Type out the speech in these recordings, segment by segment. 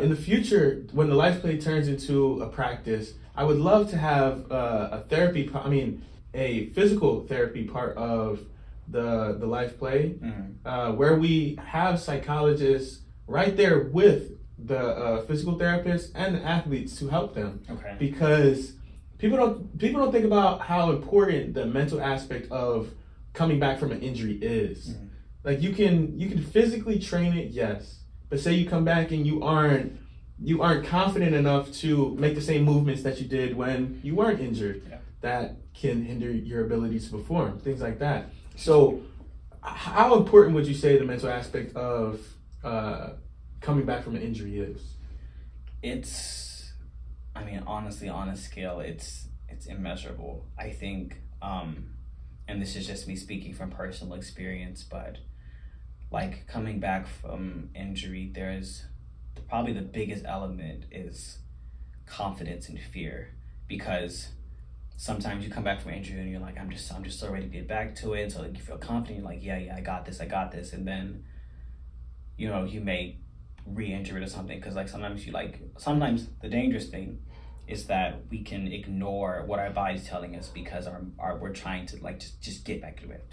In the future, when the life play turns into a practice, I would love to have a physical therapy part of the life play, where we have psychologists right there with the physical therapists and the athletes to help them. Okay. Because people don't think about how important the mental aspect of coming back from an injury is. Like you can physically train it, yes. But say you come back and you aren't confident enough to make the same movements that you did when you weren't injured. Yeah. That can hinder your ability to perform, things like that. So how important would you say the mental aspect of coming back from an injury is? Honestly, on a scale, it's immeasurable. I think, and this is just me speaking from personal experience, but like coming back from injury, there's probably the biggest element is confidence and fear, because sometimes you come back from injury and you're like, I'm just so ready to get back to it. So like you feel confident, you're like, yeah, I got this. And then, you may re-injure it or something. Cause like sometimes the dangerous thing is that we can ignore what our body's telling us because we're trying to like just get back to it.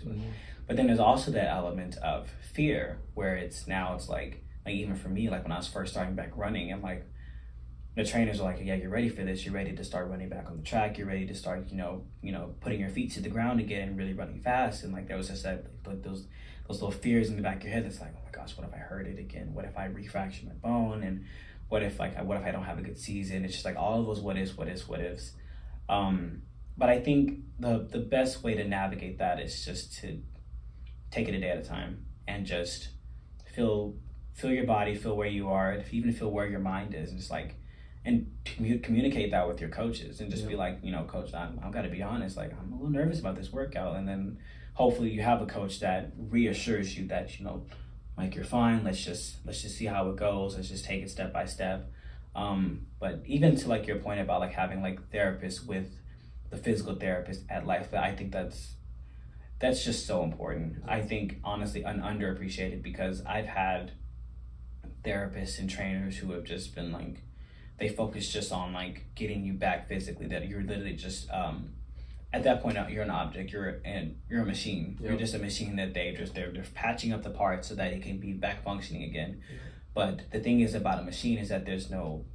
But then there's also that element of fear where it's like even for me, like when I was first starting back running, and like the trainers are like, yeah, you're ready for this. You're ready to start running back on the track. You're ready to start, putting your feet to the ground again and really running fast. And like there was just those little fears in the back of your head. That's like, oh my gosh, what if I hurt it again? What if I refracture my bone? And what if I don't have a good season? It's just like all of those what ifs. But I think the best way to navigate that is just to take it a day at a time and just feel your body, feel where you are, even feel where your mind is, and just like, and communicate that with your coaches and just be like, coach, I've got to be honest, like I'm a little nervous about this workout. And then hopefully you have a coach that reassures you that, like you're fine. Let's just see how it goes. Let's just take it step by step. But even to like your point about like having like therapists with the physical therapist at life, I think that's just so important. I think honestly underappreciated, because I've had therapists and trainers who have just been like, they focus just on like getting you back physically, that you're literally just at that point you're an object, you're a machine. Yep. You're just a machine that they're patching up the parts so that it can be back functioning again. Yeah. But the thing is about a machine is that there's no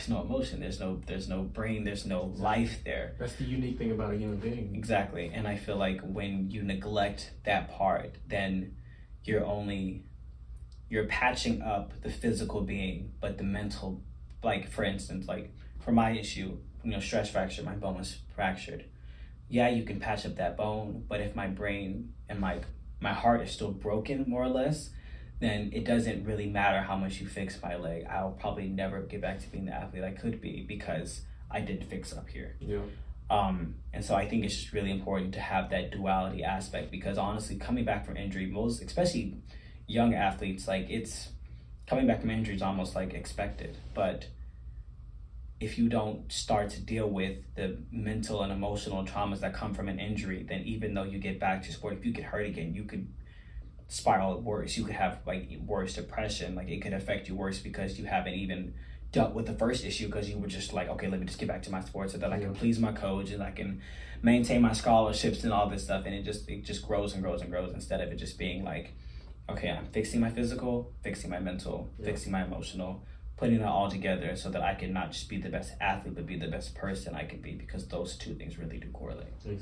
emotion, there's no brain, there's no life there. That's the unique thing about a human being. Exactly. And I feel like when you neglect that part, then you're patching up the physical being, but the mental, like for instance, like for my issue, stress fracture, my bone was fractured. Yeah, you can patch up that bone, but if my brain and my heart is still broken more or less, then it doesn't really matter how much you fix my leg. I'll probably never get back to being the athlete I could be because I didn't fix up here. Yeah. And so I think it's just really important to have that duality aspect, because honestly, coming back from injury, especially young athletes, like coming back from injury is almost like expected. But if you don't start to deal with the mental and emotional traumas that come from an injury, then even though you get back to sport, if you get hurt again, you could spiral worse. You could have like worse depression. Like it could affect you worse because you haven't even dealt with the first issue, because you were just like, okay, let me just get back to my sport so that I can please my coach and I can maintain my scholarships and all this stuff. And it just grows and grows and grows, instead of it just being like, okay, I'm fixing my physical, fixing my mental, fixing my emotional, putting it all together so that I can not just be the best athlete, but be the best person I can be, because those two things really do correlate.